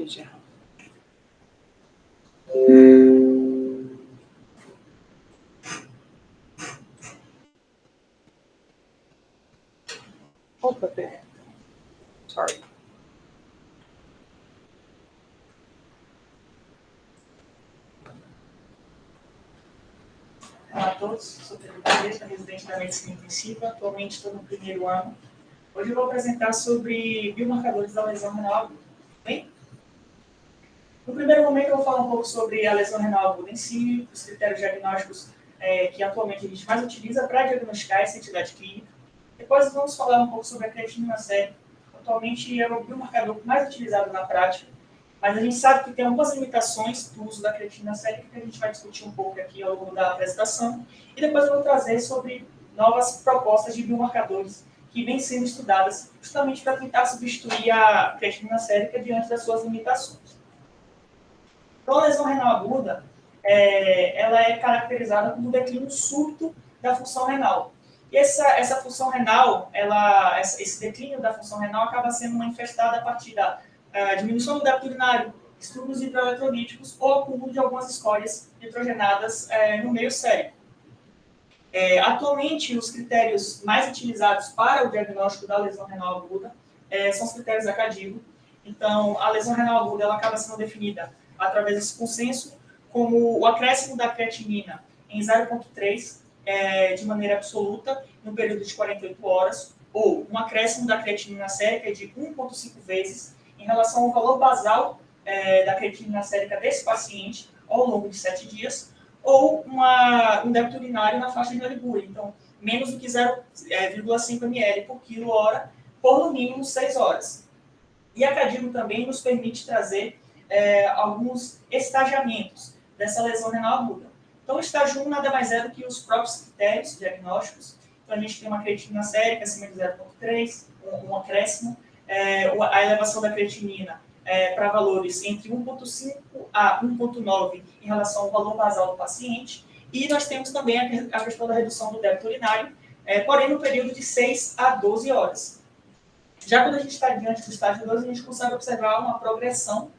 feijão. Opa, pera. Sorry. Olá a todos, sou Pedro Barreto, residente da Medicina Intensiva, atualmente estou no primeiro ano. Hoje eu vou apresentar sobre biomarcadores da lesão renal aguda. Bem? No primeiro momento eu vou falar um pouco sobre a lesão renal aguda em si, os critérios diagnósticos que atualmente a gente mais utiliza para diagnosticar essa entidade clínica. Depois vamos falar um pouco sobre a creatinina séria. Atualmente é o biomarcador mais utilizado na prática, mas a gente sabe que tem algumas limitações do uso da creatinina séria que a gente vai discutir um pouco aqui ao longo da apresentação. E depois eu vou trazer sobre novas propostas de biomarcadores que vêm sendo estudadas justamente para tentar substituir a creatinina sérica diante das suas limitações. Então, a lesão renal aguda, ela é caracterizada como um declínio súbito da função renal. E essa função renal, esse declínio da função renal acaba sendo manifestada a partir da diminuição do débito urinário, distúrbios hidroeletrolíticos ou acúmulo de algumas escórias nitrogenadas no meio sérico. Atualmente, os critérios mais utilizados para o diagnóstico da lesão renal aguda são os critérios da CADIGO. Então, a lesão renal aguda ela acaba sendo definida através desse consenso como o acréscimo da creatinina em 0,3 de maneira absoluta no período de 48 horas, ou um acréscimo da creatinina sérica de 1,5 vezes em relação ao valor basal da creatinina sérica desse paciente ao longo de 7 dias, ou um débito urinário na faixa de oligúria, então menos do que 0,5 ml por quilo hora, por no mínimo 6 horas. E a CADIGO também nos permite trazer alguns estagiamentos dessa lesão renal aguda. Então, o estágio 1 nada mais é do que os próprios critérios diagnósticos. Então, a gente tem uma creatinina sérica acima de 0,3, um acréscimo, a elevação da creatinina para valores entre 1,5 a 1,9 em relação ao valor basal do paciente. E nós temos também a questão da redução do débito urinário, porém no período de 6 a 12 horas. Já quando a gente está diante do estágio 2, a gente consegue observar uma progressão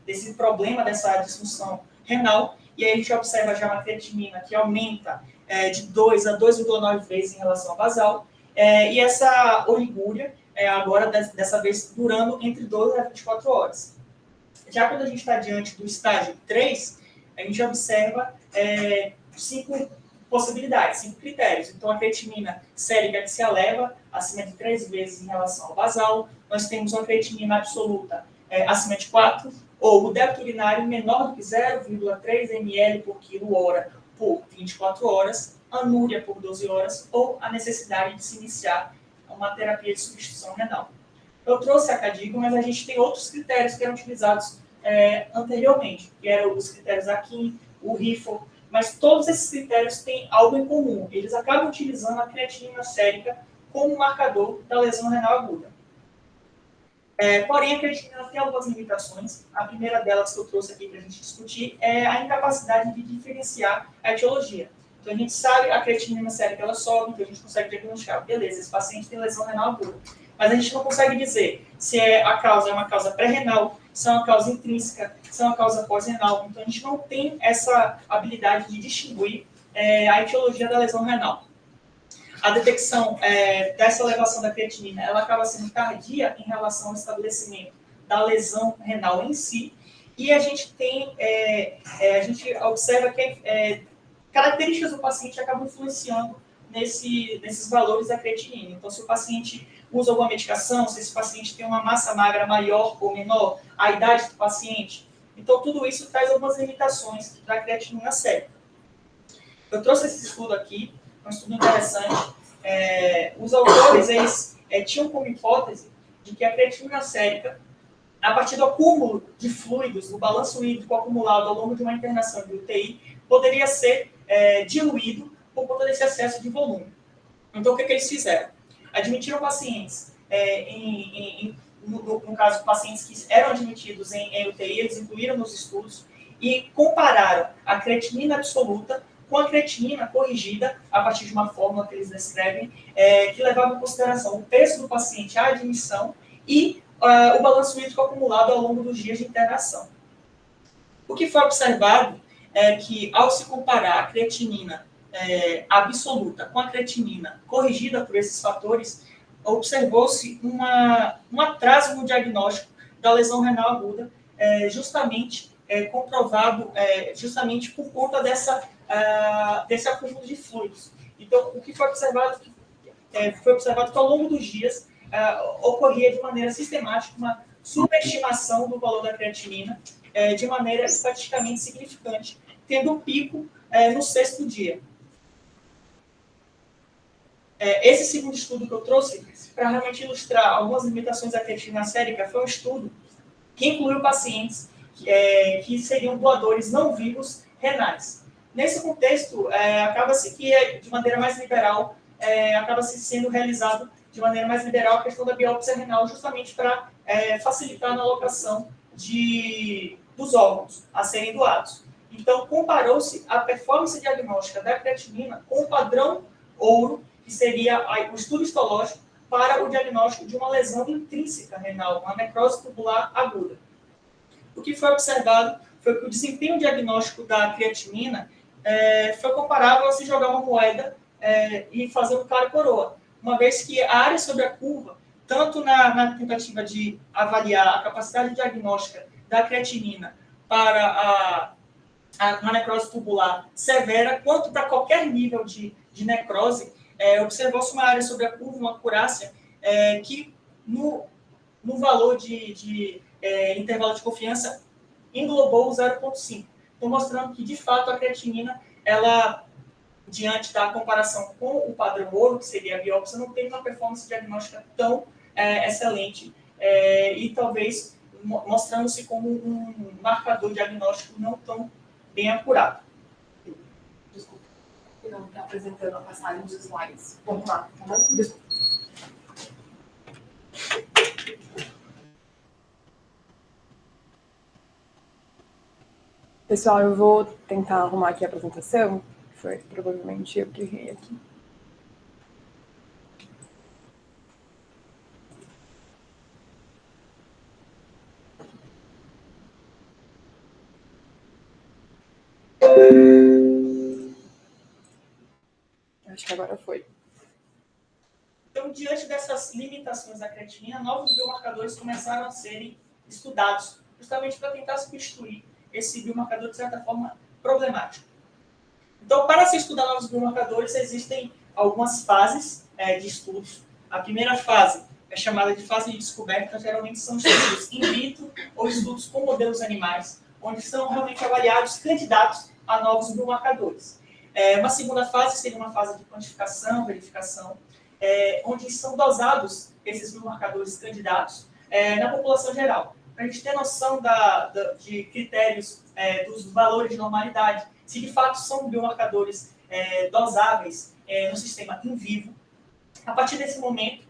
desse problema, dessa disfunção renal, e aí a gente observa já uma creatinina que aumenta de 2 a 2,9 vezes em relação ao basal, e essa oligúria, agora dessa vez durando entre 12 a 24 horas. Já quando a gente está diante do estágio 3, a gente observa 5 possibilidades, 5 critérios. Então, a creatinina sérica que se eleva acima de 3 vezes em relação ao basal, nós temos uma creatinina absoluta acima de 4, ou o débito urinário menor do que 0,3 ml por quilo hora por 24 horas, anúria por 12 horas, ou a necessidade de se iniciar uma terapia de substituição renal. Eu trouxe a CADIGO, mas a gente tem outros critérios que eram utilizados anteriormente, que eram os critérios AKIN, o RIFO, mas todos esses critérios têm algo em comum. Eles acabam utilizando a creatinina sérica como marcador da lesão renal aguda. Porém, a creatinina tem algumas limitações. A primeira delas que eu trouxe aqui para a gente discutir é a incapacidade de diferenciar a etiologia. Então, a gente sabe a creatinina sérica, ela sobe, então a gente consegue diagnosticar, beleza, esse paciente tem lesão renal aguda. Mas a gente não consegue dizer se a causa é uma causa pré-renal, se é uma causa intrínseca, se é uma causa pós-renal. Então, a gente não tem essa habilidade de distinguir a etiologia da lesão renal. A detecção dessa elevação da creatinina, ela acaba sendo tardia em relação ao estabelecimento da lesão renal em si, e a gente a gente observa que características do paciente acabam influenciando nesses valores da creatinina. Então, se o paciente usa alguma medicação, se esse paciente tem uma massa magra maior ou menor, a idade do paciente. Então, tudo isso traz algumas limitações da creatinina sérica. Eu trouxe esse estudo aqui, um estudo interessante. Os autores eles, tinham como hipótese de que a creatinina sérica, a partir do acúmulo de fluidos, do balanço hídrico acumulado ao longo de uma internação de UTI, poderia ser diluído por conta desse excesso de volume. Então, o que eles fizeram? Admitiram pacientes, no caso, pacientes que eram admitidos em UTI, eles incluíram nos estudos e compararam a creatinina absoluta com a creatinina corrigida a partir de uma fórmula que eles descrevem, que levava em consideração o peso do paciente à admissão e o balanço hídrico acumulado ao longo dos dias de internação. O que foi observado é que, ao se comparar a creatinina absoluta com a creatinina corrigida por esses fatores, observou-se um atraso no diagnóstico da lesão renal aguda, justamente comprovado justamente por conta desse acúmulo de fluidos. Então, o que foi observado que ao longo dos dias ocorria de maneira sistemática uma subestimação do valor da creatinina de maneira estatisticamente significante, tendo um pico no 6º dia. Esse segundo estudo que eu trouxe, para realmente ilustrar algumas limitações da creatinina sérica, foi um estudo que incluiu pacientes que seriam doadores não vivos renais. Nesse contexto, acaba-se que, de maneira mais liberal, acaba-se sendo realizado de maneira mais liberal a questão da biópsia renal, justamente para facilitar na alocação dos órgãos a serem doados. Então, comparou-se a performance diagnóstica da creatinina com o padrão ouro, que seria o estudo histológico para o diagnóstico de uma lesão intrínseca renal, uma necrose tubular aguda. O que foi observado foi que o desempenho diagnóstico da creatinina foi comparável a se jogar uma moeda e fazer um cara e coroa, uma vez que a área sobre a curva, tanto na tentativa de avaliar a capacidade diagnóstica da creatinina para a necrose tubular severa, quanto para qualquer nível de necrose, observou-se uma área sobre a curva, uma acurácia, que no valor de intervalo de confiança englobou o 0,5. Então, mostrando que, de fato, a creatinina, ela, diante da comparação com o padrão ouro, que seria a biópsia, não tem uma performance diagnóstica tão excelente e talvez mostrando-se como um marcador diagnóstico não tão bem apurado. Desculpa, não está apresentando a passagem dos slides. Vamos lá, tá bom? Desculpa. Pessoal, eu vou tentar arrumar aqui a apresentação. Foi provavelmente eu que errei aqui. Acho que agora foi. Então, diante dessas limitações da creatinina, novos biomarcadores começaram a serem estudados, justamente para tentar substituir esse biomarcador, de certa forma, problemático. Então, para se estudar novos biomarcadores, existem algumas fases de estudos. A primeira fase é chamada de fase de descoberta, geralmente são estudos in vitro ou estudos com modelos animais, onde são realmente avaliados candidatos a novos biomarcadores. Uma segunda fase seria uma fase de quantificação, verificação, onde são dosados esses biomarcadores candidatos na população geral. Para a gente ter noção de critérios dos valores de normalidade, se de fato são biomarcadores dosáveis no sistema in vivo. A partir desse momento,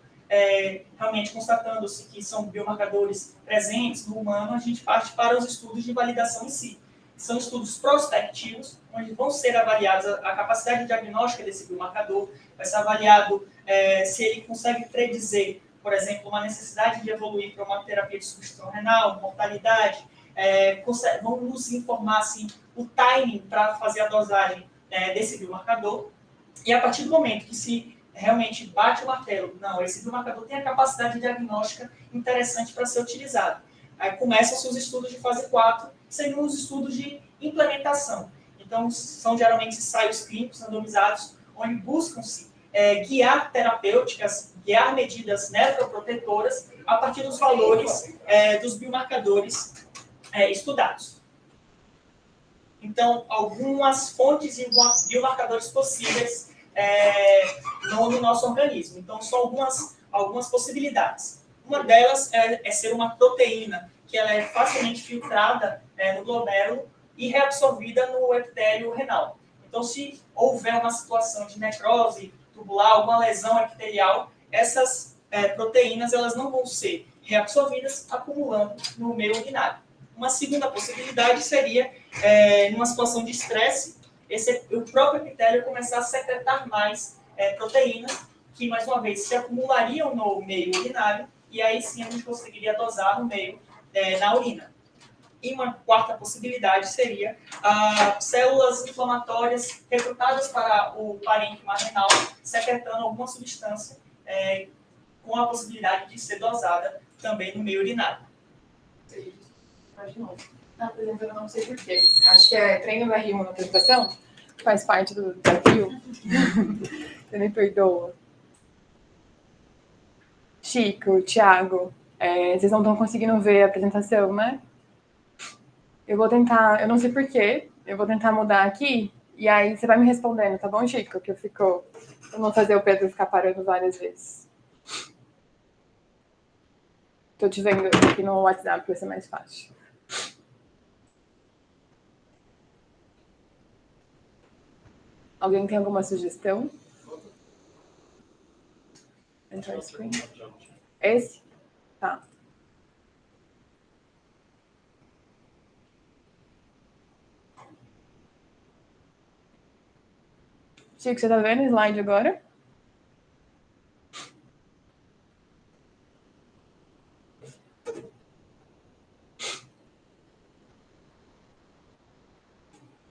realmente constatando-se que são biomarcadores presentes no humano, a gente parte para os estudos de validação em si. São estudos prospectivos, onde vão ser avaliados a capacidade diagnóstica desse biomarcador, vai ser avaliado se ele consegue predizer, por exemplo, uma necessidade de evoluir para uma terapia de substituição renal, mortalidade, vão nos informar assim, o timing para fazer a dosagem desse biomarcador, e a partir do momento que se realmente bate o martelo, não, esse biomarcador tem a capacidade diagnóstica interessante para ser utilizado. Aí começam-se os estudos de fase 4, que seriam os estudos de implementação. Então, são geralmente ensaios clínicos randomizados, onde buscam-se guiar terapêuticas, guiar medidas nefroprotetoras a partir dos valores dos biomarcadores estudados. Então, algumas fontes de biomarcadores possíveis no nosso organismo. Então, são algumas possibilidades. Uma delas é ser uma proteína, que ela é facilmente filtrada no glomérulo e reabsorvida no epitélio renal. Então, se houver uma situação de necrose tubular, alguma lesão epitelial, essas proteínas elas não vão ser reabsorvidas, acumulando no meio urinário. Uma segunda possibilidade seria, numa situação de estresse, o próprio epitélio começar a secretar mais proteínas, que, mais uma vez, se acumulariam no meio urinário e aí sim a gente conseguiria dosar no meio, na urina. E uma quarta possibilidade seria células inflamatórias recrutadas para o parênquima renal, secretando alguma substância com a possibilidade de ser dosada também no meio urinário. Tá apresentando, não sei porquê. Acho que é treino da rima na apresentação. Faz parte do desafio. Você me perdoa. Chico, Thiago, vocês não estão conseguindo ver a apresentação, né? Eu vou tentar, eu não sei porquê, eu vou tentar mudar aqui, e aí você vai me respondendo, tá bom, Chico? Que eu não fazer o Pedro ficar parando várias vezes. Tô te vendo aqui no WhatsApp, vai ser mais fácil. Alguém tem alguma sugestão? Enter screen. Esse? Tá. Chico, você tá vendo o slide agora?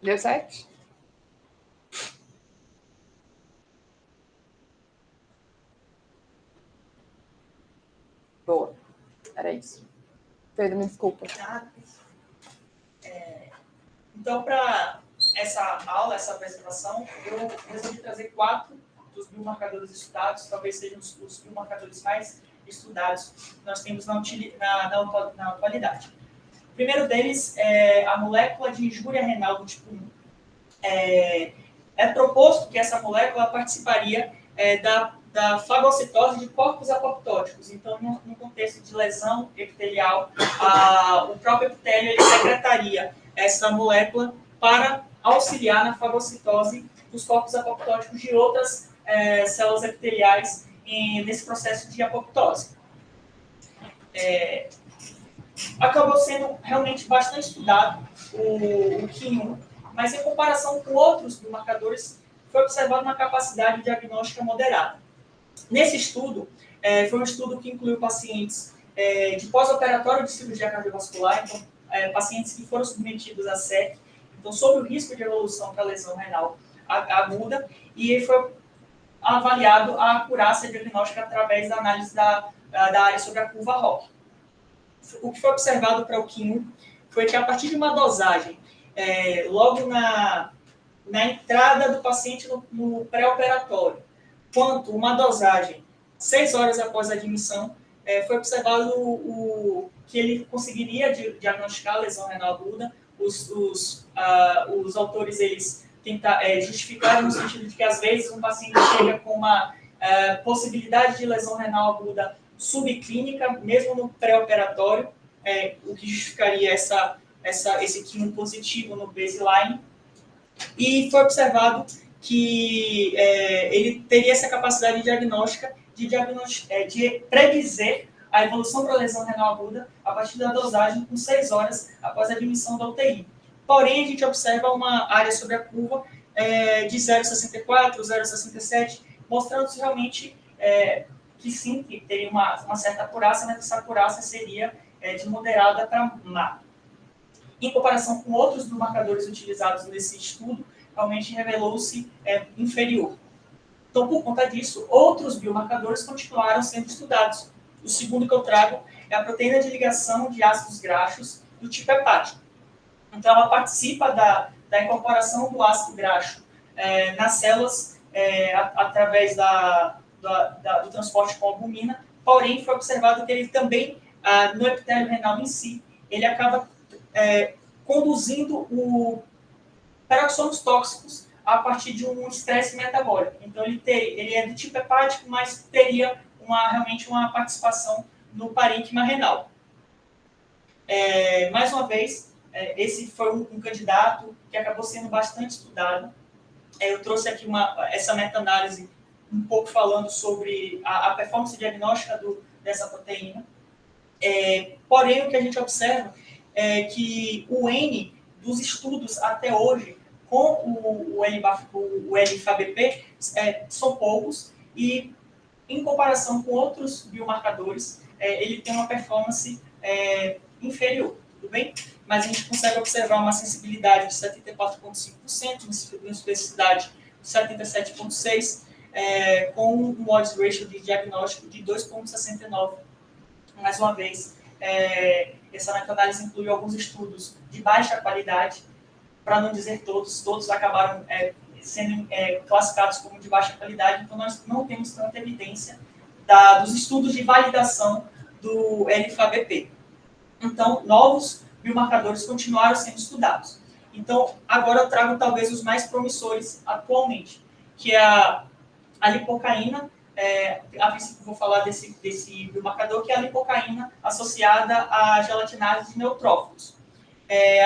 Deu certo? Boa. Era isso. Pedro, me desculpa. Então, para essa aula, essa apresentação, eu resolvi trazer 4 dos biomarcadores estudados, talvez sejam os biomarcadores mais estudados que nós temos na atualidade. O primeiro deles é a molécula de injúria renal do tipo 1. É proposto que essa molécula participaria da fagocitose de corpos apoptóticos. Então, no contexto de lesão epitelial, o próprio epitélio ele secretaria essa molécula para auxiliar na fagocitose dos corpos apoptóticos de outras células epiteliais nesse processo de apoptose. Acabou sendo realmente bastante estudado o KIM1, mas em comparação com outros biomarcadores, foi observada uma capacidade diagnóstica moderada. Nesse estudo, foi um estudo que incluiu pacientes de pós-operatório de cirurgia cardiovascular, então, pacientes que foram submetidos a SEC, então, sob o risco de evolução para lesão renal aguda, e foi avaliado a acurácia diagnóstica através da análise da área sobre a curva ROC. O que foi observado para o KIM1 foi que, a partir de uma dosagem, logo na entrada do paciente no pré-operatório, quanto uma dosagem 6 horas após a admissão, foi observado que ele conseguiria diagnosticar a lesão renal aguda. Os autores eles justificaram no sentido de que, às vezes, um paciente chega com uma possibilidade de lesão renal aguda subclínica, mesmo no pré-operatório, o que justificaria esse químio positivo no baseline. E foi observado que ele teria essa capacidade diagnóstica de predizer a evolução para a lesão renal aguda a partir da dosagem com 6 horas após a admissão da UTI. Porém, a gente observa uma área sobre a curva de 0,64, 0,67, mostrando-se realmente que sim, que teria uma certa acurácia, mas essa acurácia seria de moderada para má. Em comparação com outros biomarcadores utilizados nesse estudo, realmente revelou-se inferior. Então, por conta disso, outros biomarcadores continuaram sendo estudados. O segundo que eu trago é a proteína de ligação de ácidos graxos do tipo hepático. Então, ela participa da incorporação do ácido graxo nas células através do transporte com albumina, porém, foi observado que ele também, no epitélio renal em si, ele acaba conduzindo peroxônios tóxicos a partir de um estresse metabólico. Então, ele é do tipo hepático, mas teria realmente uma participação no parênquima renal. Mais uma vez, esse foi um candidato que acabou sendo bastante estudado. Eu trouxe aqui essa meta-análise um pouco falando sobre a performance diagnóstica dessa proteína. Porém, o que a gente observa é que o N dos estudos até hoje com o LFABP são poucos, e em comparação com outros biomarcadores, ele tem uma performance inferior, tudo bem? Mas a gente consegue observar uma sensibilidade de 74,5%, uma especificidade de 77,6%, com um odds ratio de diagnóstico de 2,69. Mais uma vez, essa meta-análise inclui alguns estudos de baixa qualidade, para não dizer todos acabaram sendo classificados como de baixa qualidade, então nós não temos tanta evidência dos estudos de validação do LFABP. Então, novos biomarcadores continuaram sendo estudados. Então, agora eu trago talvez os mais promissores atualmente, que é a lipocaína. A princípio vou falar desse biomarcador, que é a lipocaína associada à gelatinase de neutrófilos.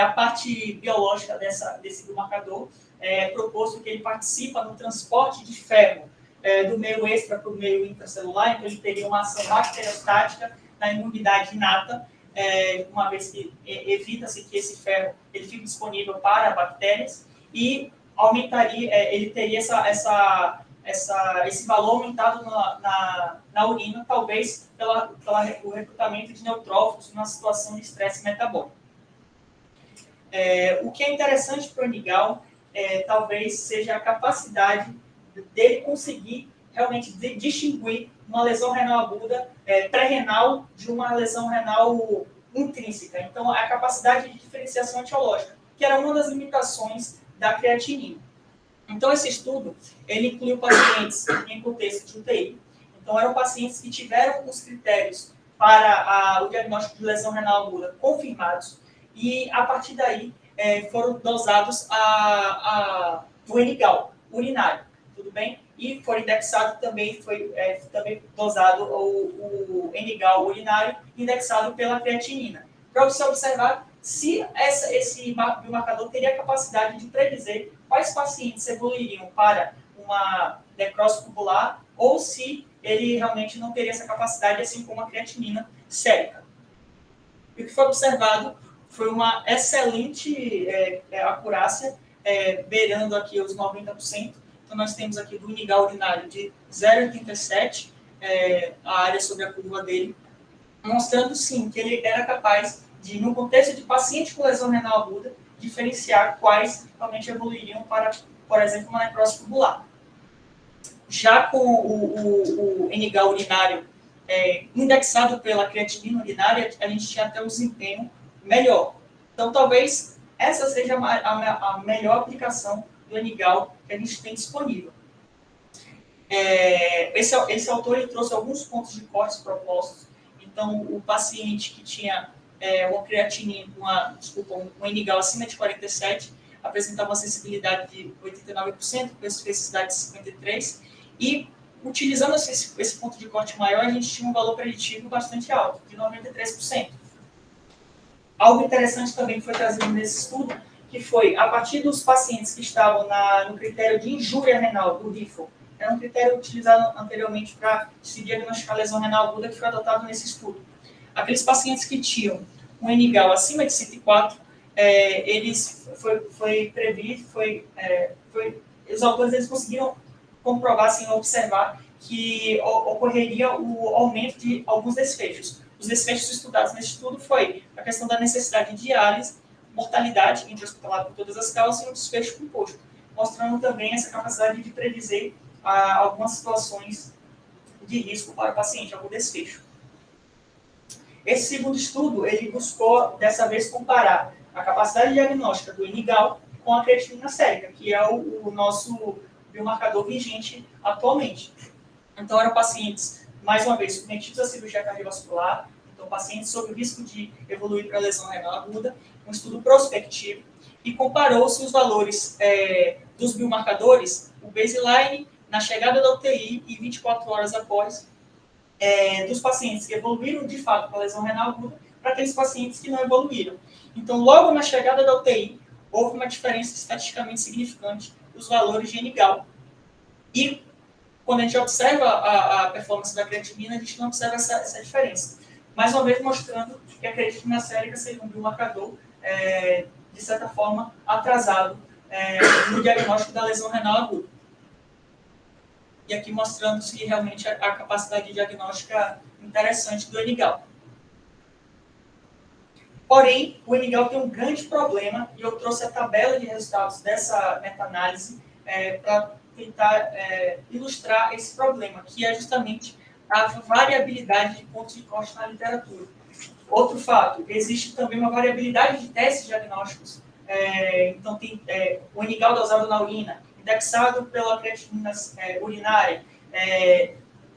A parte biológica desse biomarcador é proposto que ele participa no transporte de ferro do meio extra para o meio intracelular, então ele teria uma ação bacteriostática na imunidade inata, uma vez que evita-se que esse ferro ele fique disponível para bactérias, e aumentaria, ele teria esse valor aumentado na urina, talvez pelo recrutamento de neutrófilos numa situação de estresse metabólico. O que é interessante para o Nigal talvez seja a capacidade dele conseguir realmente distinguir uma lesão renal aguda pré-renal de uma lesão renal intrínseca. Então, a capacidade de diferenciação etiológica, que era uma das limitações da creatinina. Então, esse estudo, ele incluiu pacientes em contexto de UTI. Então, eram pacientes que tiveram os critérios para o diagnóstico de lesão renal aguda confirmados, e, a partir daí, foram dosados o N-gal urinário, tudo bem? E foi indexado também, também dosado o N-gal urinário, indexado pela creatinina, para você observar se esse biomarcador teria a capacidade de predizer quais pacientes evoluiriam para uma necrose tubular, ou se ele realmente não teria essa capacidade, assim como a creatinina sérica. E o que foi observado foi uma excelente acurácia, beirando aqui os 90%. Então, nós temos aqui do N-gal urinário de 0,87, a área sobre a curva dele, mostrando, sim, que ele era capaz de, no contexto de paciente com lesão renal aguda, diferenciar quais realmente evoluiriam para, por exemplo, uma necrose tubular. Já com o N-gal urinário indexado pela creatinina urinária, a gente tinha até um desempenho melhor. Então, talvez essa seja a melhor aplicação do N-gal que a gente tem disponível. Esse autor ele trouxe alguns pontos de cortes propostos. Então, o paciente que tinha uma creatinina, um N-gal acima de 47, apresentava uma sensibilidade de 89%, com especificidade de 53%, e utilizando esse ponto de corte maior, a gente tinha um valor preditivo bastante alto, de 93%. Algo interessante também que foi trazido nesse estudo, que foi, a partir dos pacientes que estavam no critério de injúria renal, do RIFO, era um critério utilizado anteriormente para se diagnosticar lesão renal aguda, que foi adotado nesse estudo. Aqueles pacientes que tinham um N-gal acima de 104, foi previsto, os autores eles conseguiram comprovar, assim, observar, que ocorreria o aumento de alguns desfechos. Os desfechos estudados nesse estudo foi a questão da necessidade de diálise, mortalidade intra-hospitalar por todas as causas e um desfecho composto, mostrando também essa capacidade de predizer algumas situações de risco para o paciente, algum desfecho. Esse segundo estudo, ele buscou, dessa vez, comparar a capacidade diagnóstica do N-gal com a creatinina sérica, que é o nosso biomarcador vigente atualmente. Então, eram pacientes, mais uma vez, submetidos à cirurgia cardiovascular, então, pacientes sob o risco de evoluir para lesão renal aguda, um estudo prospectivo, e comparou-se os valores dos biomarcadores, o baseline, na chegada da UTI e 24 horas após, dos pacientes que evoluíram de fato para lesão renal aguda, para aqueles pacientes que não evoluíram. Então, logo na chegada da UTI, houve uma diferença estatisticamente significante dos valores de N-gal. E, quando a gente observa a performance da creatinina, a gente não observa essa diferença. Mais uma vez, mostrando que a creatinina sérica seria um biomarcador, de certa forma, atrasado no diagnóstico da lesão renal aguda. e aqui mostrando se realmente a capacidade diagnóstica interessante do Enigal. Porém, o Enigal tem um grande problema, e eu trouxe a tabela de resultados dessa meta-análise para tentar ilustrar esse problema, que é justamente a variabilidade de pontos de corte na literatura. Outro fato, existe também uma variabilidade de testes diagnósticos. Então, tem o Enigal dosado na urina, indexado pela creatinina urinária,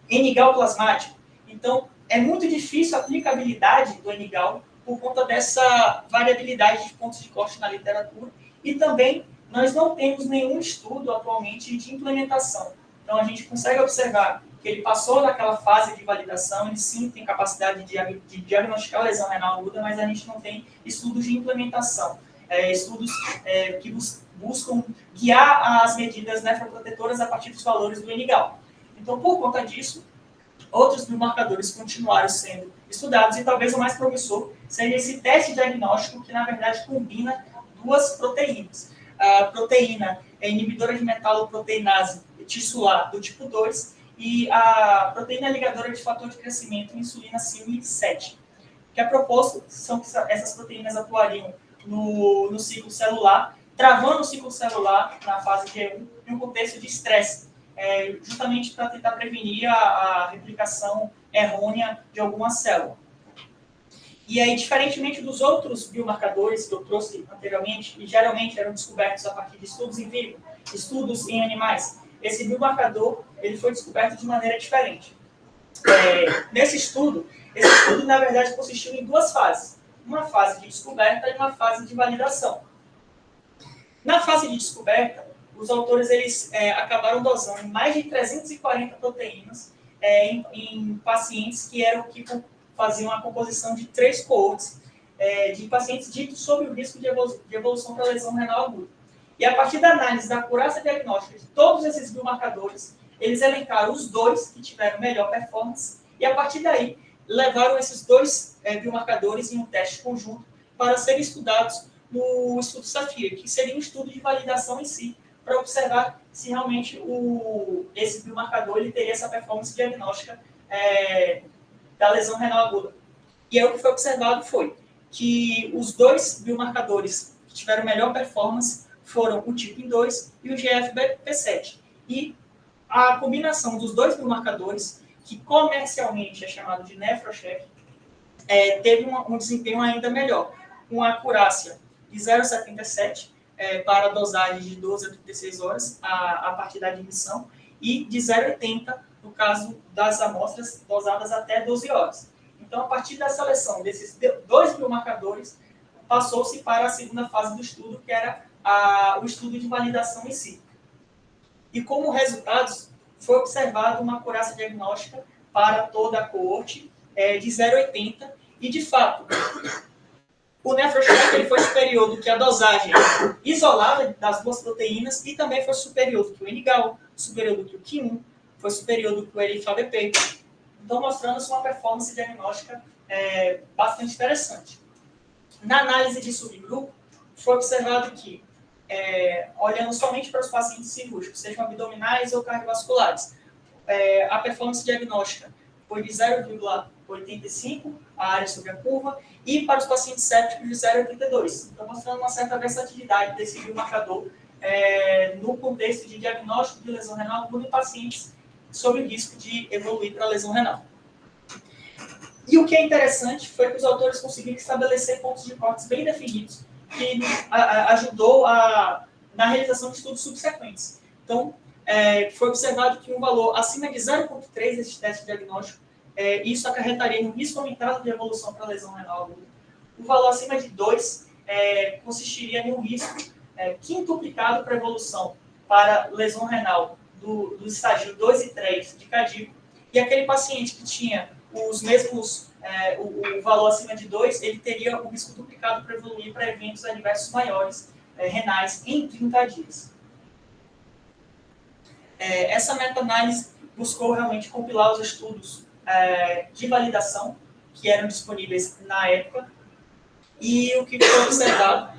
Enigal plasmático. Então, é muito difícil a aplicabilidade do Enigal por conta dessa variabilidade de pontos de corte na literatura. E também, nós não temos nenhum estudo atualmente de implementação. Então, a gente consegue observar que ele passou daquela fase de validação, ele sim tem capacidade de diagnosticar lesão renal aguda, mas a gente não tem estudos de implementação, estudos que buscam guiar as medidas nefroprotetoras a partir dos valores do Enigal. Então, por conta disso, outros biomarcadores continuaram sendo estudados, e talvez o mais promissor seja esse teste diagnóstico que, na verdade, combina duas proteínas. A proteína inibidora de metaloproteinase tissular do tipo 2 e a proteína ligadora de fator de crescimento insulina CYP7. O que é proposto são que essas proteínas atuariam no ciclo celular, travando o ciclo celular na fase G1 em um contexto de estresse, justamente para tentar prevenir a replicação errônea de alguma célula. E aí, diferentemente dos outros biomarcadores que eu trouxe anteriormente, e geralmente eram descobertos a partir de estudos em vivo, estudos em animais, esse biomarcador ele foi descoberto de maneira diferente. Nesse estudo, esse estudo, na verdade, consistiu em duas fases. Uma fase de descoberta e uma fase de validação. Na fase de descoberta, os autores eles acabaram dosando mais de 340 proteínas em pacientes que faziam a composição de 3 coortes de pacientes ditos sob o risco de evolução para lesão renal aguda. E a partir da análise da acurácia diagnóstica de todos esses biomarcadores, eles elencaram os 2 que tiveram melhor performance, e a partir daí levaram esses 2 biomarcadores em um teste conjunto para serem estudados no estudo SAFIR, que seria um estudo de validação em si, para observar se realmente esse biomarcador ele teria essa performance diagnóstica da lesão renal aguda. E aí o que foi observado foi que os 2 biomarcadores que tiveram melhor performance foram o TIPIN2 e o GFP7. E a combinação dos 2 biomarcadores, que comercialmente é chamado de NephroCheck, teve um desempenho ainda melhor, com a acurácia de 0,77 para dosagem de 12 a 36 horas a partir da admissão, e de 0,80 no caso das amostras dosadas até 12 horas. Então, a partir da seleção desses 2 biomarcadores, passou-se para a segunda fase do estudo, que era o estudo de validação em si. E como resultados, foi observada uma acurácia diagnóstica para toda a coorte de 0,80, e, de fato, o NephroCheck ele foi superior do que a dosagem isolada das 2 proteínas, e também foi superior do que o Enigal, superior do que o Ki1, foi superior do que o Elifabep. Então, mostrando-se uma performance diagnóstica bastante interessante. Na análise de subgrupo, foi observado que, olhando somente para os pacientes cirúrgicos, sejam abdominais ou cardiovasculares, a performance diagnóstica foi de 0,85 a área sobre a curva, e para os pacientes sépticos de 0,82. Então, mostrando uma certa versatilidade desse biomarcador no contexto de diagnóstico de lesão renal aguda em pacientes sob o risco de evoluir para lesão renal. E o que é interessante foi que os autores conseguiram estabelecer pontos de cortes bem definidos, que ajudou na realização de estudos subsequentes. Então, foi observado que um valor acima de 0,3 desse teste diagnóstico, isso acarretaria um risco aumentado de evolução para lesão renal aguda. O valor acima de 2 consistiria em um risco quintuplicado para evolução para lesão renal do estágio 2 e 3 de cardíaco, e aquele paciente que tinha os mesmos, o valor acima de 2, ele teria o risco duplicado para evoluir para eventos adversos maiores renais em 30 dias. Essa meta-análise buscou realmente compilar os estudos de validação que eram disponíveis na época, e o que foi observado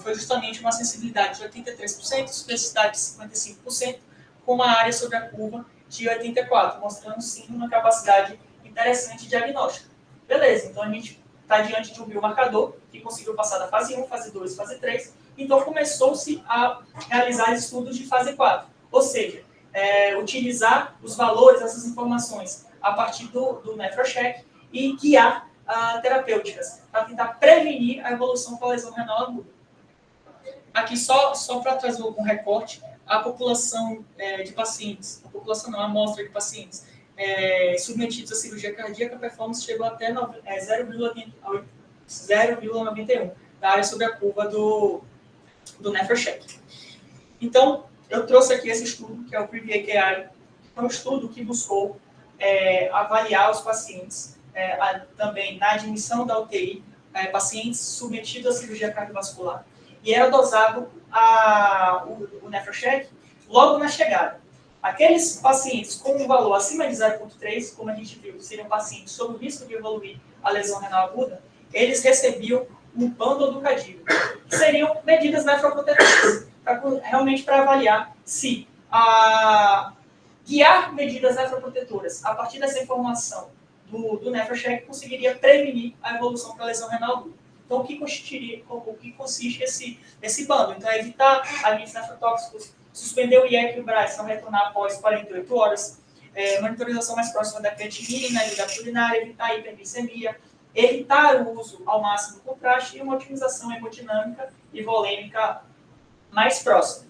foi justamente uma sensibilidade de 83%, especificidade de 55%, com uma área sobre a curva de 84, mostrando sim uma capacidade interessante de diagnóstico. Beleza, então a gente está diante de um biomarcador que conseguiu passar da fase 1, fase 2, fase 3, então começou-se a realizar estudos de fase 4, ou seja, utilizar os valores, essas informações, a partir do NephroCheck e guiar terapêuticas, para tentar prevenir a evolução com a lesão renal aguda. Aqui, só para trazer um recorte, a população de pacientes, a amostra de pacientes submetidos à cirurgia cardíaca, a performance chegou até 0,91 da área sobre a curva do NephroCheck. Então, eu trouxe aqui esse estudo, que é o PREVIEW-AKI, um estudo que buscou avaliar os pacientes, também na admissão da UTI, pacientes submetidos à cirurgia cardiovascular, e era dosado o NephroCheck logo na chegada. Aqueles pacientes com um valor acima de 0,3, como a gente viu, seriam pacientes sob o risco de evoluir a lesão renal aguda, eles recebiam um bando educativo, que seriam medidas nefroprotetoras, realmente para avaliar se guiar medidas nefroprotetoras a partir dessa informação do NephroCheck conseguiria prevenir a evolução para a lesão renal aguda. Então, o que consiste esse bando? Então, é evitar agentes nefrotóxicos, suspender o IEC e o BRAS, não retornar após 48 horas, monitorização mais próxima da creatinina e da urinária, evitar a hiperglicemia, evitar o uso ao máximo do contraste e uma otimização hemodinâmica e volêmica mais próxima.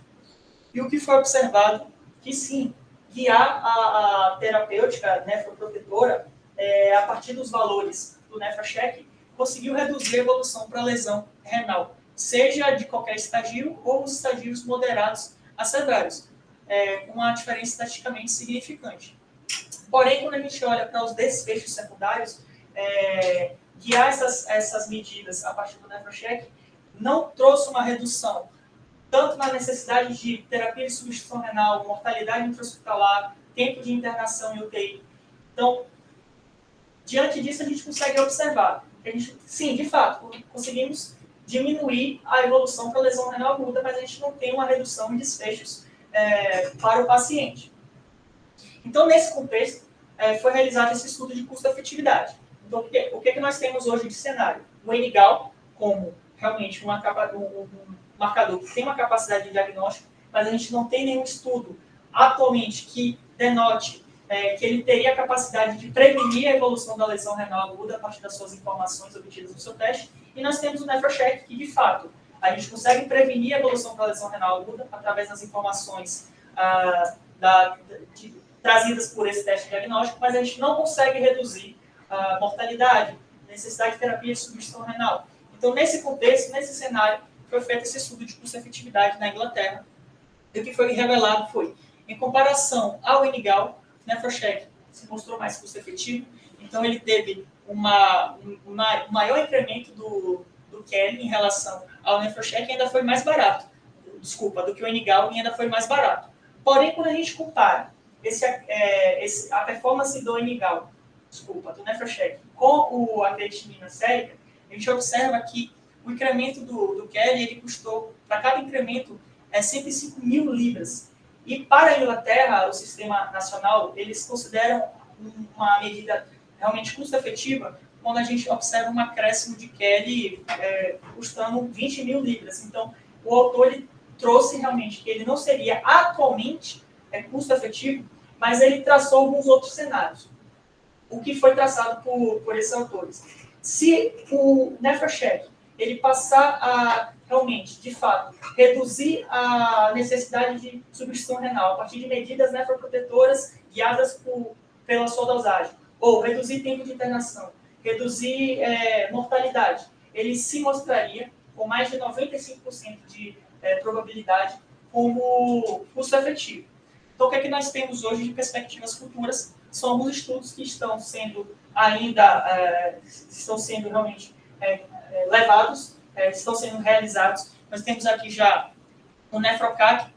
E o que foi observado? Que sim, guiar a terapêutica nefroprotetora a partir dos valores do NephroCheck conseguiu reduzir a evolução para a lesão renal, seja de qualquer estadio ou os estadios moderados a severos, com uma diferença estatisticamente significante. Porém, quando a gente olha para os desfechos secundários, guiar essas medidas a partir do NephroCheck não trouxe uma redução, tanto na necessidade de terapia de substituição renal, mortalidade intra-hospitalar, tempo de internação em UTI. Então, diante disso, a gente consegue observar que sim, de fato, conseguimos diminuir a evolução para a lesão renal aguda, mas a gente não tem uma redução em desfechos para o paciente. Então, nesse contexto, foi realizado esse estudo de custo-efetividade. Então, o que nós temos hoje de cenário? O ENIGAL, como realmente um marcador que tem uma capacidade de diagnóstico, mas a gente não tem nenhum estudo atualmente que denote que ele teria a capacidade de prevenir a evolução da lesão renal aguda a partir das suas informações obtidas no seu teste. E nós temos o NephroCheck, que, de fato, a gente consegue prevenir a evolução da lesão renal aguda através das informações trazidas por esse teste diagnóstico, mas a gente não consegue reduzir a mortalidade, necessidade de terapia de substituição renal. Então, nesse contexto, nesse cenário, foi feito esse estudo de custo-efetividade na Inglaterra. E o que foi revelado foi, em comparação ao ENIGAL, o NephroCheck se mostrou mais custo-efetivo, então ele teve um maior incremento do Kelly em relação ao NephroCheck e ainda foi mais barato. Do que o ENIGAL e ainda foi mais barato. Porém, quando a gente compara a performance do ENIGAL, do NephroCheck, com a creatinina sérica, a gente observa que o incremento do Kelly, ele custou, para cada incremento, 105 mil libras. E para a Inglaterra, o sistema nacional, eles consideram uma medida realmente custo-efetiva quando a gente observa um acréscimo de Kelly custando 20 mil libras. Então, o autor ele trouxe realmente que ele não seria atualmente custo-efetivo, mas ele traçou alguns outros cenários. O que foi traçado por esses autores. Se o NephroCheck ele passar a realmente, de fato, reduzir a necessidade de substituição renal a partir de medidas nefroprotetoras guiadas pela sua dosagem, ou reduzir tempo de internação, reduzir mortalidade, ele se mostraria com mais de 95% de probabilidade como custo-efetivo. Então, o que é que nós temos hoje de perspectivas futuras? São alguns estudos que estão sendo realmente levados, estão sendo realizados. Nós temos aqui já o NephroCAC,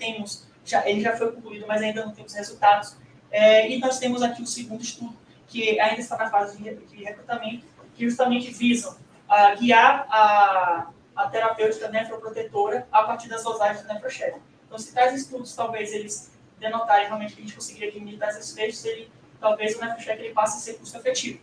ele já foi concluído, mas ainda não temos resultados. E nós temos aqui o segundo estudo, que ainda está na fase de recrutamento, que justamente visam guiar a terapêutica nefroprotetora a partir das dosagens do NephroCheck. Então, se tais estudos, talvez, eles denotarem realmente que a gente conseguiria diminuir tais desfechos, talvez o nefrocheck ele passe a ser custo efetivo.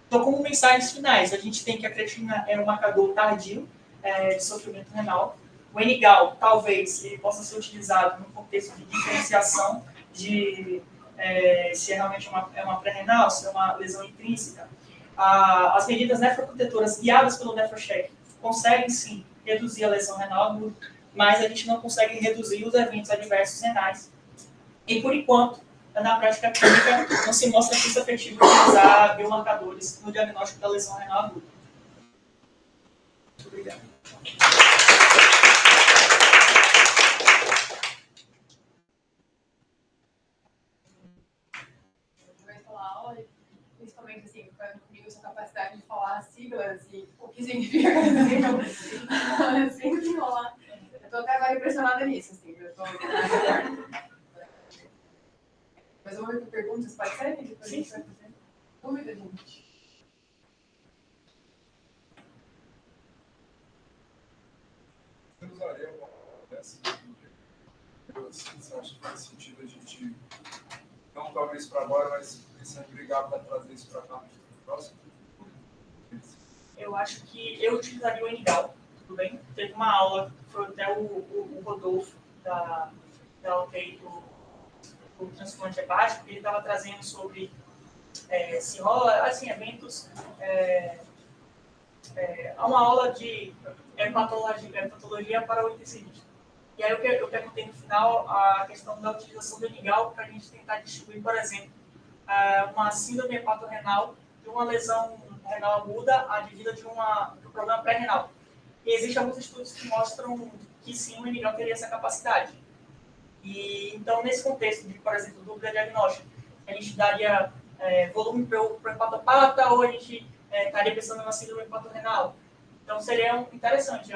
Então, como mensagens finais, a gente tem que a creatina é um marcador tardio de sofrimento renal. O NGAL, talvez, ele possa ser utilizado no contexto de diferenciação de se realmente é uma pré-renal, se é uma lesão intrínseca. As medidas nefroprotetoras guiadas pelo nefrocheck conseguem, sim, reduzir a lesão renal aguda, mas a gente não consegue reduzir os eventos adversos renais. E, por enquanto, na prática clínica, não se mostra custo efetivo utilizar biomarcadores no diagnóstico da lesão renal aguda. Muito obrigado. Principalmente, assim, comigo, essa capacidade de falar siglas e o que significa, assim, desenrolar. Eu estou até agora impressionada nisso, assim, eu estou... Mas eu vou ver perguntas, pode ser? Depois a gente vai fazer. Dúvida, gente? Eu usaria uma dessa você acha que faz sentido a gente não tocar isso para agora, mas pensando em brigar para trazer isso para cá no próximo? Eu acho que eu utilizaria o NGAL, tudo bem? Teve uma aula, foi até o Rodolfo, da UTI do transplante hepático, ele estava trazendo sobre se rola, assim, eventos, uma aula de hepatologia para o intensivista. E aí eu perguntei no final a questão da utilização do NGAL para a gente tentar distinguir, por exemplo, uma síndrome hepatorrenal de uma lesão renal aguda advida de um problema pré-renal. E existem alguns estudos que mostram que sim, o NGAL teria essa capacidade. E então, nesse contexto de, por exemplo, dúvida diagnóstica, a gente daria volume para o hepatopata ou a gente estaria pensando na síndrome hepatorrenal. Então, seria interessante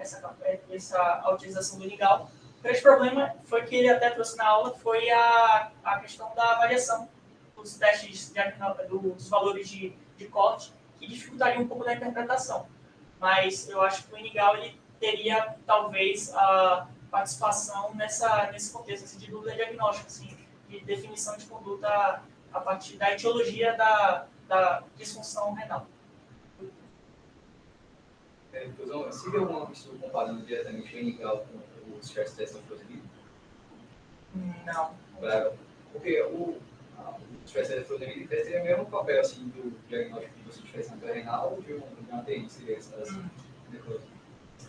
essa utilização do NGAL. O grande problema foi que ele até trouxe na aula foi a questão da variação dos testes dos valores de corte, que dificultaria um pouco da interpretação. Mas eu acho que o NGAL ele teria, talvez, a participação nesse contexto assim, de dúvida diagnóstica, assim, de definição de conduta a partir da etiologia da disfunção renal. Inclusão, se vê alguma pessoa comparando diretamente o NGAL com o stress test da furosemida? Não. Porque o stress test da furosemida teria o mesmo papel assim, do diagnóstico de você tivesse na renal ou de uma TI, seria essa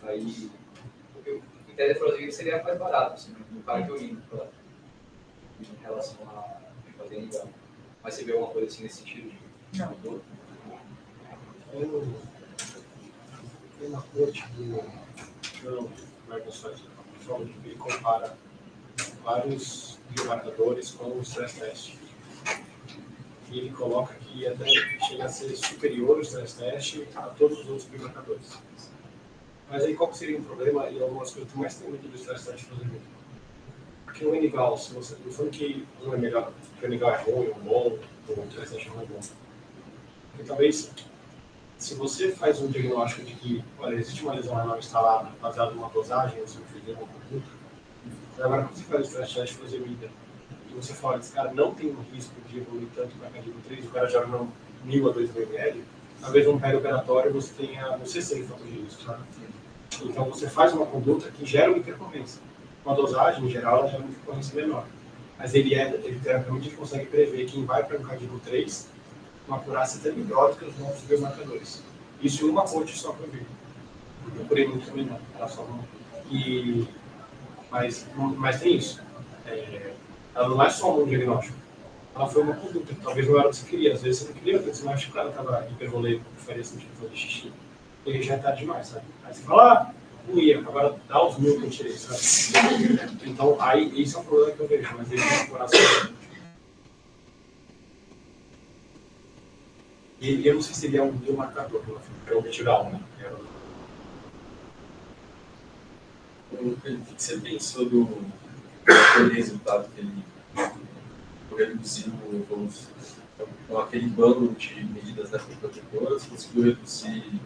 aí, porque o teste da furosemida seria mais barato, assim, no caso de urina, em relação a fazer NGAL. Mas você vê alguma coisa assim nesse sentido? Não. Tem uma corte do Microsoft, ele compara vários biomarcadores com o stress test. E ele coloca que até chega a ser superior o stress test a todos os outros biomarcadores. Mas aí qual seria o problema e algumas coisas que mais tem medo do stress test fazer? Porque o NGAL, se você não falando que um é melhor, que o NGAL é ruim ou bom, ou o stress test é ruim ou bom. E talvez se você faz um diagnóstico de que, olha, existe uma lesão renal instalada baseada numa dosagem, você fizer uma conduta, agora quando você faz o stress test de furosemida, e você fala, esse cara não tem um risco de evoluir tanto para cardíaco 3, o cara joga no 1.000 a 2.000 ml, talvez no perioperatório você tenha, você sem fator de risco, sabe? Então você faz uma conduta que gera uma hipercorrência. Com a dosagem, em geral, ela gera uma hipercorrência menor. Mas ele teoricamente consegue prever quem vai para um cardíaco 3 com acurácia telemiótica dos nossos biomarcadores. Isso em uma fonte só para ver. Eu procurei muito também não. Era só uma. Mas tem isso. Ela não é só um diagnóstico. Ela foi uma conduta. Talvez não era o que você queria. Às vezes você não queria, porque você não acha que o cara estava hipervoleico, que faria sentido fazer xixi. E aí já é tarde demais, sabe? Aí você fala, não ia, agora dá os 1.000 que eu tirei, sabe? Então, aí, esse é um problema que eu vejo. Mas ele tem coração. E eu não sei se ele é um biomarcador, é o metiral, né? O que você pensou do resultado que ele reduziu com aquele bando de medidas nefroprotetoras, conseguiu reduzir,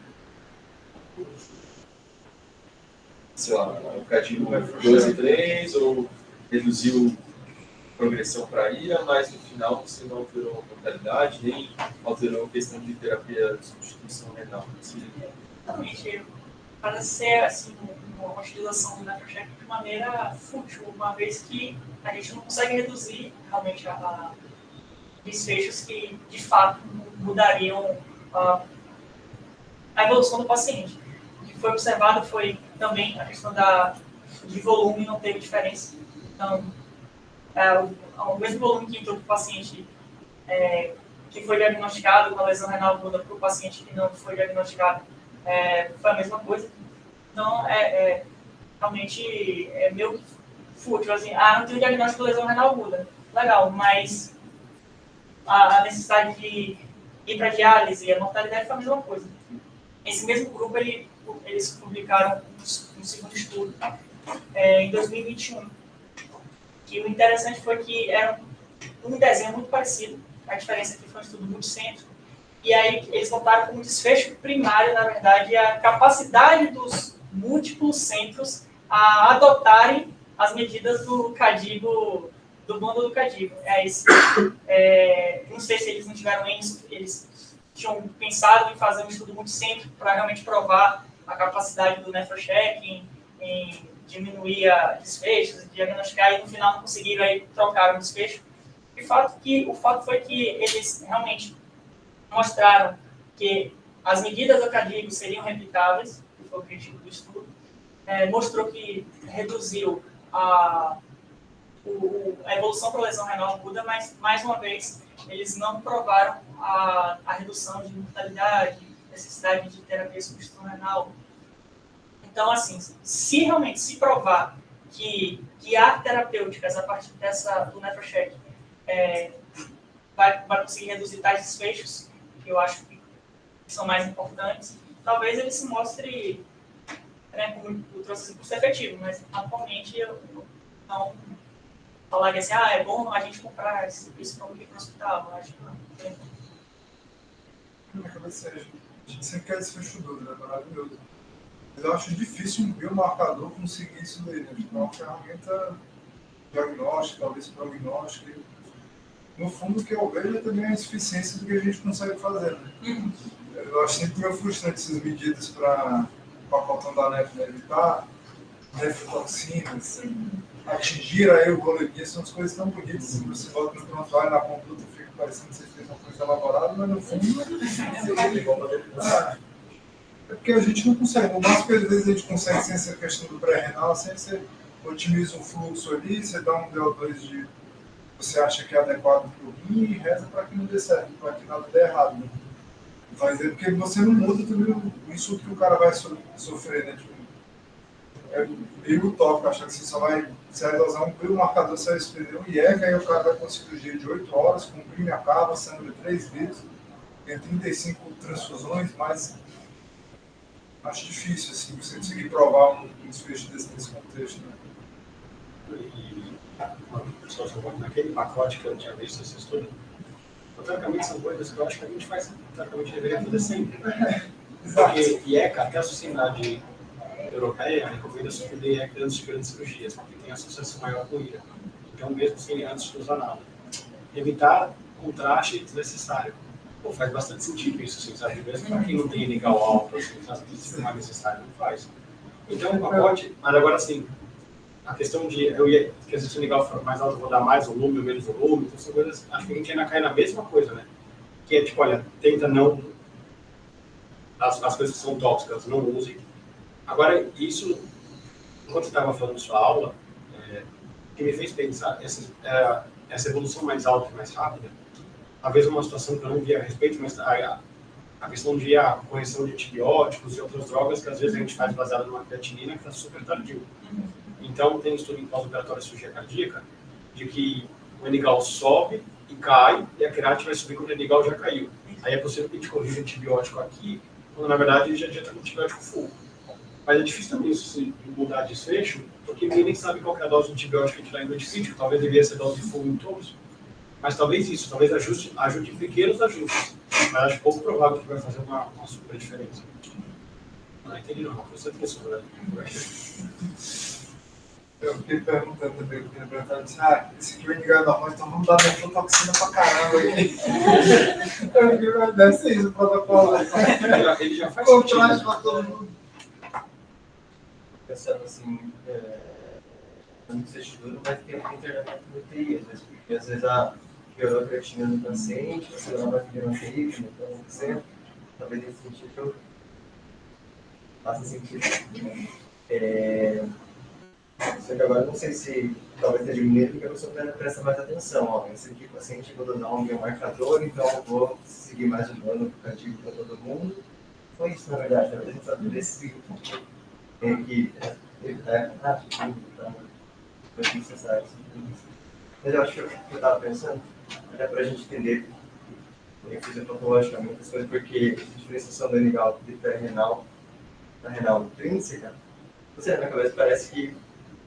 sei lá, o cadinho F2 e 3, ou reduziu progressão para IA, mas no final você não alterou a mortalidade, nem alterou a questão de terapia de substituição renal. Exatamente. Parece ser assim, uma utilização do NephroCheck de maneira fútil, uma vez que a gente não consegue reduzir realmente a desfechos que, de fato, mudariam a evolução do paciente. O que foi observado foi também a questão de volume não teve diferença. Então, o mesmo volume que entrou para o paciente que foi diagnosticado com a lesão renal aguda para o paciente que não foi diagnosticado foi a mesma coisa. Então, realmente é meio fútil. Assim, não tem o diagnóstico de lesão renal aguda. Legal, mas a necessidade de ir para diálise e a mortalidade foi a mesma coisa. Esse mesmo grupo, eles publicaram um segundo estudo em 2021. E o interessante foi que era um desenho muito parecido. A diferença é que foi um estudo multicêntrico. E aí eles notaram como desfecho primário, na verdade, a capacidade dos múltiplos centros a adotarem as medidas do CADIGO, do bando do CADIGO. Não sei se eles não tiveram isso, eles tinham pensado em fazer um estudo multicêntrico para realmente provar a capacidade do NephroCheck em diminuir a desfechos, diagnosticar, e no final não conseguiram, aí trocaram o desfecho. O fato foi que eles realmente mostraram que as medidas do CADIGO seriam replicáveis, que foi o objetivo do estudo, mostrou que reduziu a evolução para lesão renal aguda, mas, mais uma vez, eles não provaram a redução de mortalidade, necessidade de terapia de substituição renal. Então, assim, se realmente se provar que há terapêuticas a partir do NephroCheck vai conseguir reduzir tais desfechos, que eu acho que são mais importantes, talvez ele se mostre, como eu trouxe, custo efetivo, mas atualmente eu não falaria assim, é bom a gente comprar isso para o hospital, eu acho que não. Na cabeça, a gente sempre quer desfecho duro, né? Maravilhoso. Mas eu acho difícil um biomarcador conseguir isso daí, né? Tipo, é uma ferramenta diagnóstica, talvez prognóstica. No fundo, o que eu vejo é também a insuficiência do que a gente consegue fazer, né? Eu acho sempre meio frustrante essas medidas para a faltão da nef, né? Evitar nefrotoxinas, atingir a eugolemia, são as coisas tão bonitas. Se você bota no prontuário, na conduta, fica parecendo que você fez uma coisa elaborada, mas no fundo é porque a gente não consegue. No máximo que às vezes a gente consegue sem essa questão do pré-renal, sem você otimiza um fluxo ali, você dá um DO2 de você acha que é adequado para o rim e reza para que não dê certo, para que nada dê errado. Né? Mas é porque você não muda também o insulto que o cara vai sofrer, né? Tipo, é meio utópico achar que você só vai se dosar um biomarcador, você vai escrever um IECA, aí o cara vai com cirurgia de 8 horas, comprime a cava, sangue 3 vezes, tem 35 transfusões, mas acho difícil assim, você conseguir provar um desfecho desse contexto. Né? Naquele pacote que eu tinha visto esse estudo, teoricamente são coisas que eu acho que a gente teoricamente deveria fazer sempre. Porque IECA, até a Sociedade Europeia, recomenda suspender IECA antes de grandes cirurgias, porque tem associação maior com IRA. Então, mesmo sem antes de usar nada. Evitar contraste desnecessário. Faz bastante sentido isso, assim, sabe? Mesmo para quem não tem legal alto, assim, sabe? Se não é necessário, não faz. Então, o pacote, mas agora assim, a questão de que se o legal for mais alto, eu vou dar mais volume ou menos volume, então são coisas, acho que a gente ainda cai na mesma coisa, né? Que é tipo, olha, tenta não, as coisas que são tóxicas, não use. Agora, isso, enquanto você estava falando sua aula, o que me fez pensar, essa evolução mais alta e mais rápida, talvez uma situação que eu não via a respeito, mas a questão de a correção de antibióticos e outras drogas que às vezes a gente faz baseada numa creatinina que está super tardio. Então, tem estudo em pós-operatória de cirurgia cardíaca de que o NGAL sobe e cai, e a creatina vai subir quando o NGAL já caiu. Aí é possível que a gente corrija o antibiótico aqui, quando na verdade já está com antibiótico full. Mas é difícil também isso se mudar de desfecho, porque ninguém nem sabe qual é a dose de antibiótico que a gente dá em antifítico. Talvez deveria ser dose full em todos. Mas talvez isso, talvez ajude em pequenos ajustes. Mas acho pouco provável que vai fazer uma super diferença. Não entendi não, com certeza, né? fiquei perguntando também, eu queria perguntar, eu disse, esse aqui vai ligar normal, então vamos dar nefrotoxina pra caramba aí. Eu digo, deve ser isso o protocolo. Ele já faz Contraste sentido. pra todo mundo. Pensando assim, não sei se duro, mas tem um internamento no UTI, às vezes, porque às vezes piorou a creatina do paciente, você não vai ter uma UTI, então você talvez nesse sentido faça sentido. Só que agora eu não sei se talvez seja medo porque a pessoa presta mais atenção. Ó, esse aqui, o paciente, vou dar um biomarcador, então eu vou seguir mais o plano cardíaco para todo mundo. Foi isso, na verdade, a gente sabe desse tem que evitar necessário. Mas eu acho que eu estava pensando, até para a gente entender fisiopatologicamente as coisas, porque a diferenciação do NGAL de pré-renal na renal intrínseca, você na minha cabeça parece que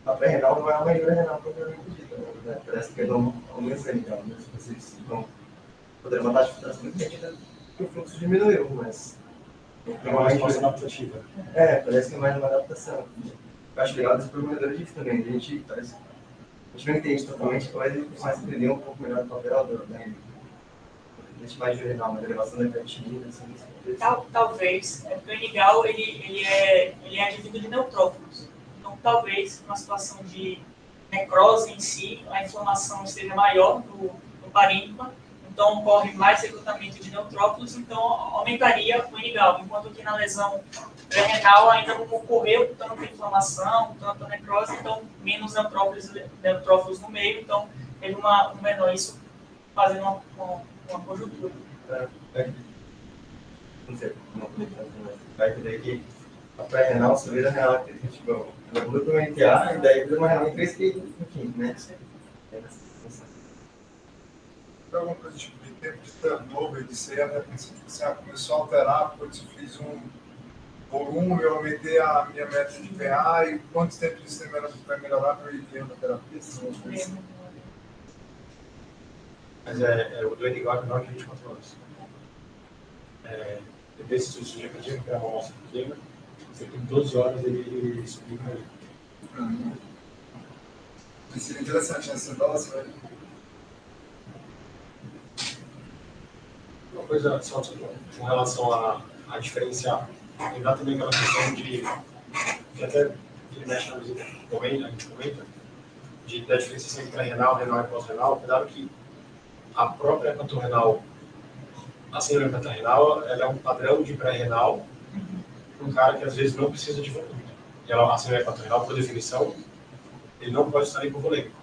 a pré-renal não é uma melhora renal propriamente dita, né? Parece que é um aumento renal, né? Se vocês vão poder uma taxa de filtração muito medida que o fluxo diminuiu, mas É uma resposta adaptativa. parece que é mais uma adaptação. Eu acho legal dos programadores disso também, a gente não entende totalmente, mas a gente começa a entender um pouco melhor o papel da mais renal, uma elevação da creatinina, assim. Talvez. O NGAL ele é advindo de neutrófilos. Então, talvez, numa situação de necrose em si, a inflamação esteja maior no parênquima, então ocorre mais recrutamento de neutrófilos, então aumentaria o NGAL, enquanto que na lesão pré-renal ainda não ocorreu tanta inflamação, tanta necrose, então menos neutrófilos no meio, então teve um menor, isso fazendo uma conjuntura. Não sei, não vai ter que a pré-renal subir a renal, tipo, ela muda para uma NTA e daí vira uma renal em 3 que, enfim, né? Tem alguma coisa tipo de tempo de turnover de ser, né? Começou a alterar, depois eu fiz um volume, eu aumentei a minha meta de PA e quanto tempo isso vai melhorar para eu ir vendo a terapia? Mas o do NGAL é menor que 24 horas. Desse suicídio cardíaco, que é uma amostra pequena, você tem 12 horas ele explica aí. Seria interessante essa dose, velho. Uma coisa só com relação a diferenciar, lembrar também aquela questão que até ele mexe na visita a gente comenta, da diferenciação entre renal e pós-renal, cuidado que a própria hepatorrenal, a síndrome hepatorrenal, ela é um padrão de pré-renal para um cara que às vezes não precisa de volume. E a síndrome hepatorrenal, por definição, ele não pode estar hipovolêmico,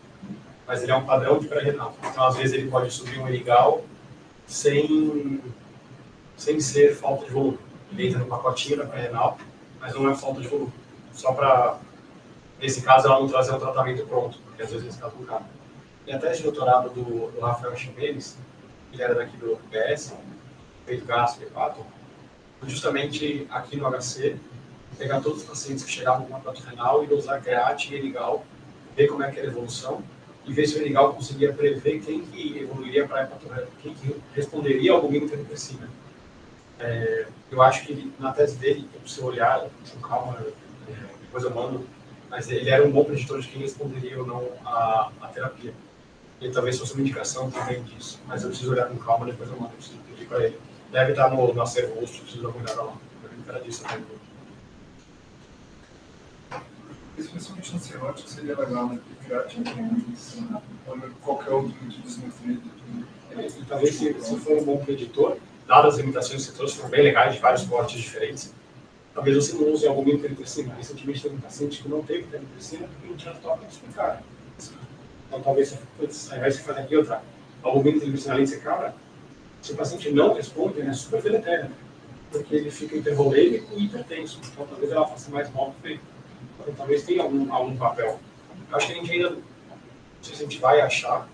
mas ele é um padrão de pré-renal. Então, às vezes, ele pode subir um irigal sem ser falta de volume. Ele entra no pacotinho da pré-renal, mas não é falta de volume. Só para, nesse caso, ela não trazer um tratamento pronto, porque às vezes nesse caso não cabe. E até esse doutorado do Rafael Chimenez, ele era daqui do PS, feito gastro e hepato, justamente aqui no HC, pegar todos os pacientes que chegavam com hepato renal e dosar creatina e irigal, ver como é que era a evolução e ver se o irigal conseguia prever quem que evoluiria para hepato renal, quem que responderia ao albumina termocina. Eu acho que na tese dele, eu preciso olhar com calma, depois eu mando, mas ele era um bom preditor de quem responderia ou não à terapia. E talvez fosse uma indicação também disso, mas eu preciso olhar com calma, depois eu mando, eu preciso pedir para ele. Deve estar no acervo rosto, preciso dar uma olhada lá. Eu lembro disso também. Especialmente no cirrótico seria legal, né? Porque creatina ou qualquer outro muito desnutrido. E talvez se for um bom preditor, dadas as limitações que você trouxe, foram bem legais, de vários cortes diferentes, talvez você não use albumina termocina. Recentemente teve um paciente que não teve termocina porque não tinha toque de explicar. Então talvez, ao invés de fazer aqui outra albumina termocina além de ser cara, se o paciente não responde, ele é super deletério, porque ele fica hipervolêmico e hipertenso. Então talvez ela faça mais mal do que feito. Então talvez tenha algum papel. Eu acho que a gente ainda, não sei se a gente vai achar,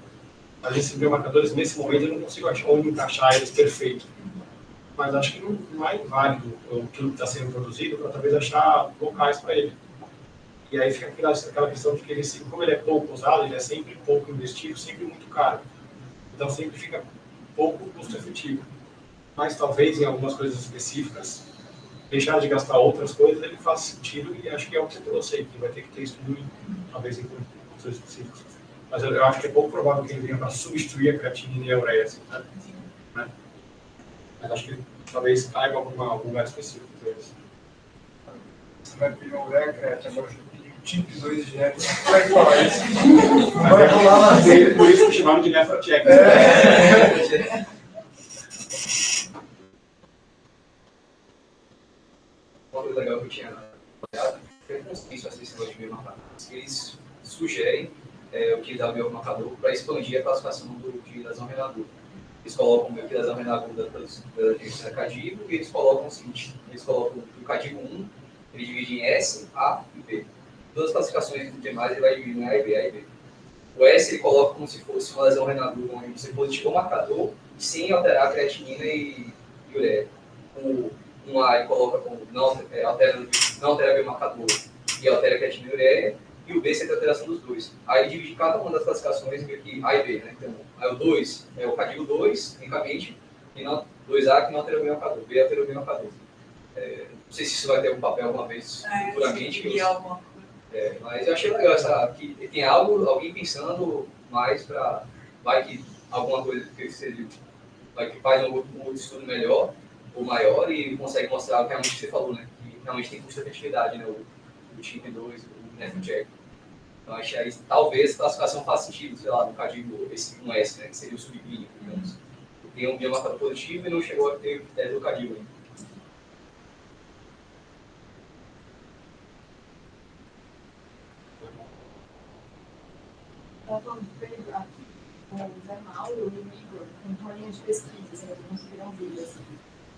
mas esses biomarcadores, nesse momento, eu não consigo achar onde encaixar eles perfeito. Mas acho que não é inválido aquilo que está sendo produzido para talvez achar locais para ele. E aí fica aquela questão de que ele, como ele é pouco usado, ele é sempre pouco investido, sempre muito caro. Então sempre fica pouco custo efetivo. Mas talvez em algumas coisas específicas deixar de gastar outras coisas, ele faz sentido e acho que é o que você trouxe aí, que vai ter que ter estudo, talvez em condições específicas. Mas eu acho que é pouco provável que ele venha para substituir a creatinina e a ureia, assim, né? Mas acho que talvez caiba algum lugar específico deles. Você vai pedir uma ureia, creatina, agora eu pedi um tipo 2 de genética. Como é que fala isso? Mas vai rolar lá dele, por isso que chamaram de nefrocheck. Uma coisa legal que eu tinha olhado foi isso, essa decisão de biomarcadores. Eles sugerem utilizar o biomarcador para expandir a classificação de lesão renal aguda. Eles colocam o lesão renal aguda da doença cardíaco e eles colocam o seguinte: eles colocam o cardíaco 1, ele divide em S, A e B. Todas as classificações demais ele vai dividir em A e B, A e B. O S ele coloca como se fosse uma lesão renal aguda onde você positivou o marcador sem alterar a creatinina e ureia. Um A ele coloca como não altera o biomarcador e altera a creatinina e ureia, e o B seria a alteração dos dois. Aí ele divide cada uma das classificações meio que A e B, né? Então, aí o 2 é o cardíaco 2, unicamente, e 2A que não altera o biomarcador, B altera o biomarcador. Não sei se isso vai ter um papel alguma vez futuramente. Mas eu achei legal que tem alguém pensando mais para. Vai que alguma coisa que seja. Vai que faz um outro estudo melhor ou maior e consegue mostrar o que realmente você falou, né? Que realmente tem custo-efetividade, né? O TIP 2, o NEFROCHECK. Então, achei aí, talvez a classificação faça sentido, sei lá, no cardíaco, esse 1S, né? Que seria o subclínico, digamos. Tem um biomarcador positivo e não chegou a ter critério do cardíaco ainda. Estava falando do Pedro aqui, com o Zé Mauro e o Igor, com uma linha de pesquisa, assim, eles conseguiram vir, assim.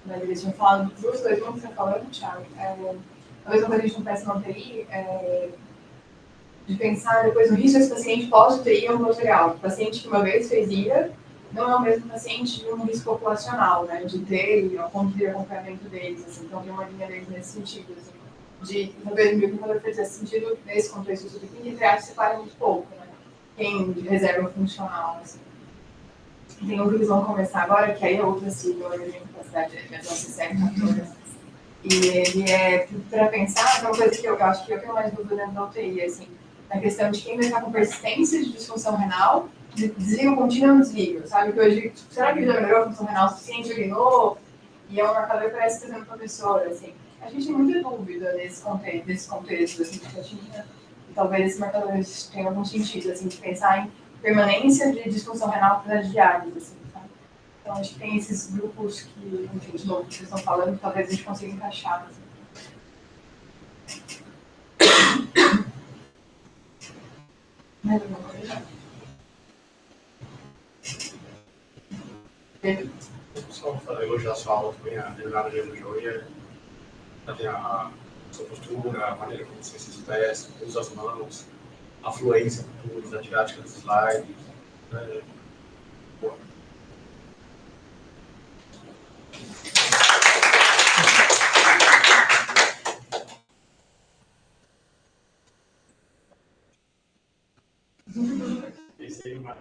Mas eles tinham falado duas coisas, como você está falando, Thiago. Talvez uma coisa que a gente não pensa na UTI de pensar depois no risco desse paciente pós-UTI é um material. O paciente que uma vez fez IRA não é o mesmo paciente de um risco populacional, né? De ter ao ponto de acompanhamento deles, assim. Então tem uma linha deles nesse sentido, assim. De talvez o biomarcador fizesse sentido nesse contexto do que entre aspas separa muito pouco, né? Tem reserva funcional, assim. Tem um que eles vão começar agora, que aí é outra sigla de capacidade de adesão CCR14. E ele é para pensar, é uma coisa que eu acho que eu tenho mais dúvida dentro da UTI, assim, na questão de quem vai estar com persistência de disfunção renal, desliga contínua ou desliga, sabe? Que hoje, será que já melhorou a função renal suficiente, urinou? E é um marcador que parece que está sendo professor, assim. A gente tem muita dúvida nesse contexto, assim, de creatinina. E talvez esse marcador tenha algum sentido, assim, de pensar em permanência de disfunção renal por diálise, assim, sabe? Então, acho que tem esses grupos que, enfim, de novo, que vocês estão falando, que talvez a gente consiga encaixar, assim. Mais alguma coisa? Só elogiar a sua aula também, a Leonardo elogiou e a sua postura, a maneira como você se expressa, usa as mãos, a fluência do uso, a didática dos slides. Né? Boa. Esse aí é uma